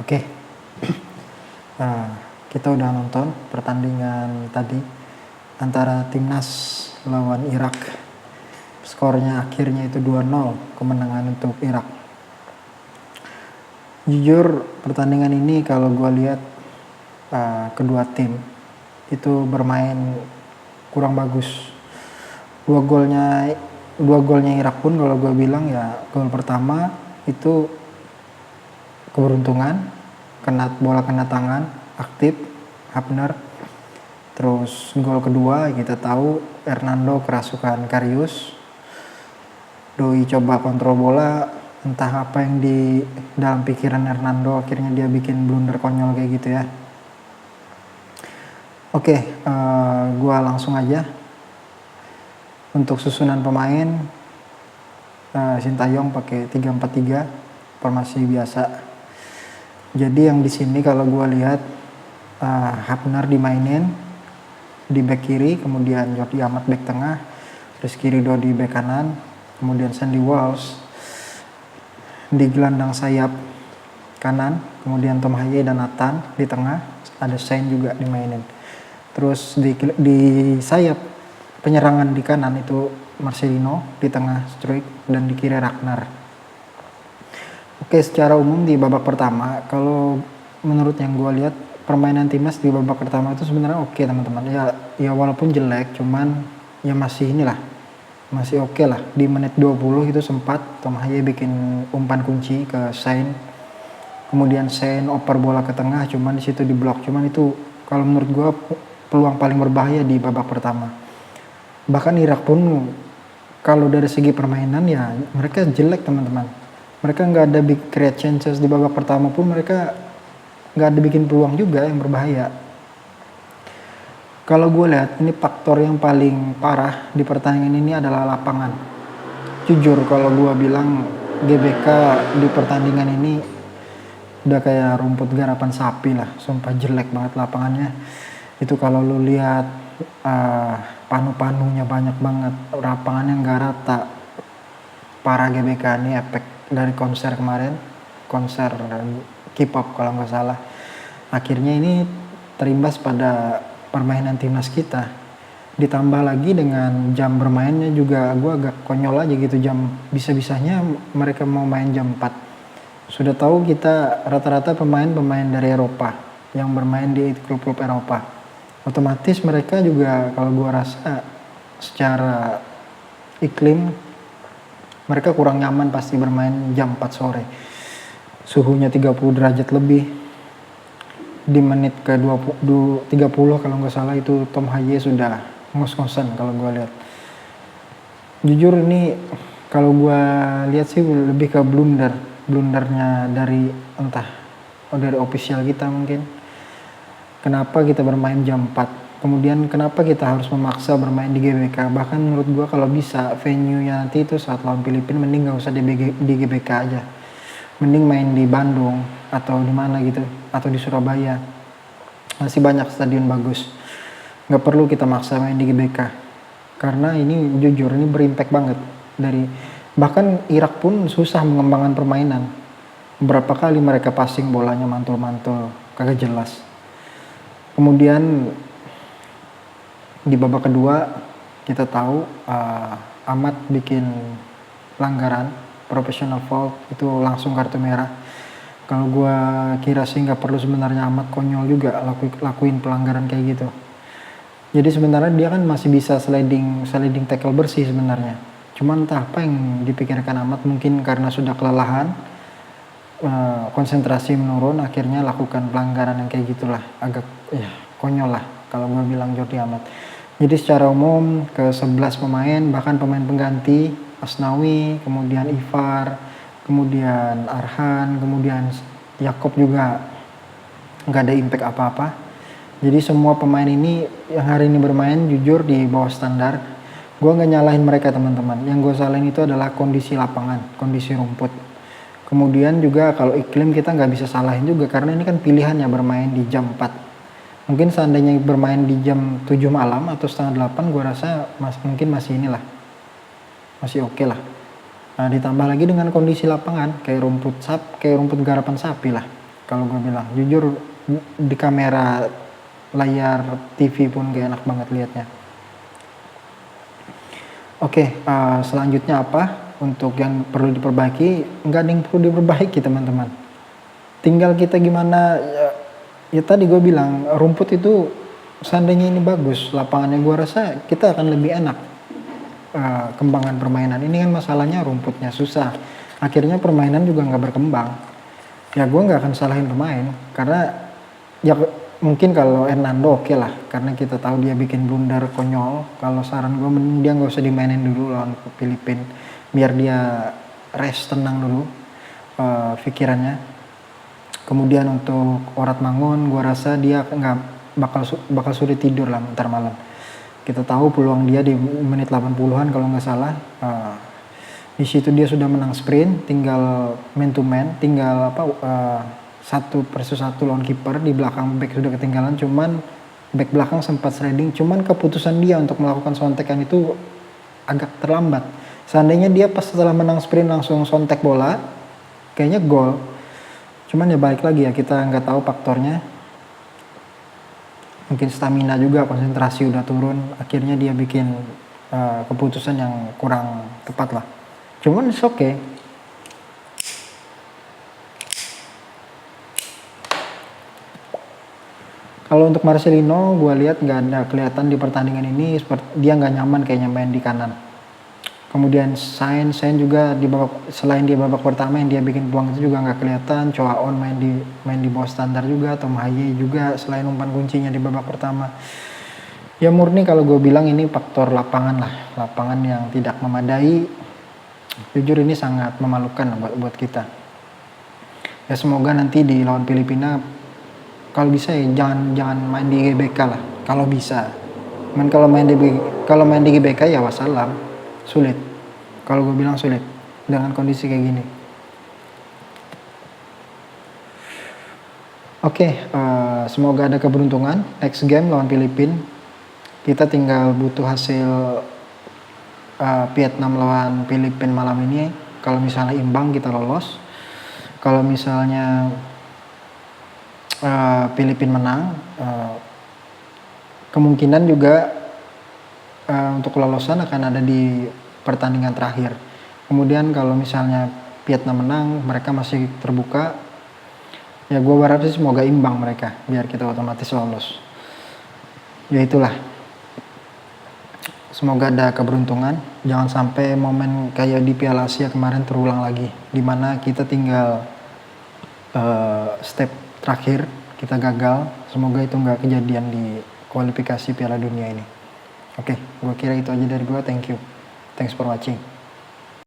Oke, uh, kita udah nonton pertandingan tadi antara timnas lawan Irak. Skornya akhirnya itu 2-0 kemenangan untuk Irak. Jujur pertandingan ini kalau gue lihat kedua tim itu bermain kurang bagus. Dua golnya Irak pun kalau gue bilang ya, gol pertama itu keberuntungan, bola kena tangan, aktif, Hapner. Terus gol kedua kita tahu Hernando kerasukan Karius. Doi coba kontrol bola, entah apa yang di dalam pikiran Hernando, akhirnya dia bikin blunder konyol kayak gitu ya. Oke, gua langsung aja untuk susunan pemain. Sintayong pakai 3-4-3, formasi biasa. Jadi yang di sini kalau gue lihat Hapner dimainin di back kiri, kemudian Jordi Amat back tengah, Rizky Ridho di back kanan, kemudian Sandy Walsh di gelandang sayap kanan, kemudian Tom Haye dan Nathan di tengah, ada Sain juga dimainin. Terus di sayap penyerangan di kanan itu Marcelino, di tengah Struijk, dan di kiri Ragnar. Oke, secara umum di babak pertama, kalau menurut yang gue lihat permainan timnas di babak pertama itu sebenarnya oke teman-teman. Ya walaupun jelek, cuman ya masih oke lah. Di menit 20 itu sempat Tom Haye bikin umpan kunci ke Sain. Kemudian Sain oper bola ke tengah, cuman di situ diblok. Cuman itu kalau menurut gue peluang paling berbahaya di babak pertama. Bahkan Irak pun kalau dari segi permainan ya mereka jelek teman-teman. Mereka nggak ada big create chances di babak pertama pun, mereka nggak ada bikin peluang juga yang berbahaya. Kalau gue lihat ini faktor yang paling parah di pertandingan ini adalah lapangan. Jujur kalau gue bilang GBK di pertandingan ini udah kayak rumput garapan sapi lah, sumpah jelek banget lapangannya. Itu kalau lu lihat panu-panunya banyak banget, lapangannya nggak rata. Para GBK ini efek dari konser kemarin, konser K-pop kalau nggak salah. Akhirnya ini terimbas pada permainan timnas kita. Ditambah lagi dengan jam bermainnya juga gue agak konyol aja gitu, jam bisa-bisanya mereka mau main jam 4. Sudah tahu kita rata-rata pemain-pemain dari Eropa yang bermain di klub-klub Eropa. Otomatis mereka juga kalau gue rasa secara iklim mereka kurang nyaman pasti bermain jam 4 sore. Suhunya 30 derajat lebih. Di menit ke 30 kalau nggak salah itu Tom Haye sudah ngos-ngosan kalau gue lihat. Jujur ini kalau gue lihat sih lebih ke blundernya dari dari official kita mungkin. Kenapa kita bermain jam 4? Kemudian kenapa kita harus memaksa bermain di GBK? Bahkan menurut gue kalau bisa venue-nya nanti itu saat lawan Filipina mending gak usah di GBK aja. Mending main di Bandung atau di mana gitu. Atau di Surabaya. Masih banyak stadion bagus. Gak perlu kita maksa main di GBK. Karena ini jujur ini berimpact banget. Bahkan Irak pun susah mengembangkan permainan. Berapa kali mereka passing bolanya mantul-mantul. Kagak jelas. Kemudian di babak kedua kita tahu Amat bikin pelanggaran professional foul, itu langsung kartu merah. Kalau gue kira sih nggak perlu sebenarnya Amat konyol juga lakuin pelanggaran kayak gitu. Jadi sebenarnya dia kan masih bisa sliding tackle bersih sebenarnya. Cuman entah apa yang dipikirkan Amat, mungkin karena sudah kelelahan, konsentrasi menurun, akhirnya lakukan pelanggaran yang kayak gitulah, agak konyol lah kalau gue bilang Jordi Amat. Jadi secara umum ke 11 pemain, bahkan pemain pengganti Asnawi, kemudian Ivar, kemudian Arhan, kemudian Yakob juga nggak ada impact apa-apa. Jadi semua pemain ini yang hari ini bermain jujur di bawah standar. Gue nggak nyalahin mereka teman-teman. Yang gue salahin itu adalah kondisi lapangan, kondisi rumput. Kemudian juga kalau iklim kita nggak bisa salahin juga karena ini kan pilihannya bermain di jam 4. Mungkin seandainya bermain di jam 7 malam atau setengah 8 gue rasa mungkin masih oke lah. Nah, ditambah lagi dengan kondisi lapangan kayak rumput garapan sapi lah. kalau gue bilang. Jujur di kamera layar TV pun gak enak banget liatnya. Oke, selanjutnya apa? Untuk yang perlu diperbaiki, nggak ada yang perlu diperbaiki teman-teman. Tinggal kita gimana, ya tadi gue bilang, rumput itu seandainya ini bagus, lapangannya gue rasa kita akan lebih enak kembangan permainan. Ini kan masalahnya rumputnya susah. Akhirnya permainan juga nggak berkembang. Ya gue nggak akan salahin pemain, karena ya mungkin kalau Hernando oke lah, karena kita tahu dia bikin blunder konyol. Kalau saran gue mending dia nggak usah dimainin dulu lawan Filipina, biar dia rest, tenang dulu pikirannya. Kemudian untuk Orat Mangun, gue rasa dia nggak bakal sulit tidur lah ntar malam. Kita tahu peluang dia di menit 80-an kalau nggak salah. Di situ dia sudah menang sprint, tinggal man to man, tinggal satu versus satu lawan kiper, di belakang back sudah ketinggalan, cuman back belakang sempat sliding, cuman keputusan dia untuk melakukan sontekan itu agak terlambat. Seandainya dia pas setelah menang sprint langsung sontek bola, kayaknya gol. Cuman ya balik lagi ya, kita nggak tahu faktornya. Mungkin stamina juga, konsentrasi udah turun, akhirnya dia bikin keputusan yang kurang tepat lah. Cuman it's okay. Kalau untuk Marcelino, gue lihat nggak ada kelihatan di pertandingan ini dia nggak nyaman kayaknya main di kanan. Kemudian Sain juga selain di babak pertama yang dia bikin peluang itu juga nggak kelihatan. Choaon main di bawah standar juga. Tom Haye juga selain umpan kuncinya di babak pertama. Ya murni kalau gue bilang ini faktor lapangan lah, lapangan yang tidak memadai. Jujur ini sangat memalukan buat kita. Ya semoga nanti di lawan Filipina, kalau bisa ya jangan main di GBK lah, kalau bisa. Kalau main di GBK ya wassalam, sulit. Kalau gue bilang sulit dengan kondisi kayak gini. Oke, semoga ada keberuntungan. Next game lawan Filipina, kita tinggal butuh hasil Vietnam lawan Filipina malam ini. Kalau misalnya imbang kita lolos. Kalau misalnya Filipina menang, kemungkinan juga untuk kelolosan akan ada di pertandingan terakhir. Kemudian kalau misalnya Vietnam menang, mereka masih terbuka. Ya gue berharap sih semoga imbang mereka, biar kita otomatis lolos. Ya itulah. Semoga ada keberuntungan. Jangan sampai momen kayak di Piala Asia kemarin terulang lagi, dimana kita tinggal step terakhir kita gagal. Semoga itu nggak kejadian di kualifikasi Piala Dunia ini. Oke, gue kira itu aja dari gue. Thank you. Thanks for watching.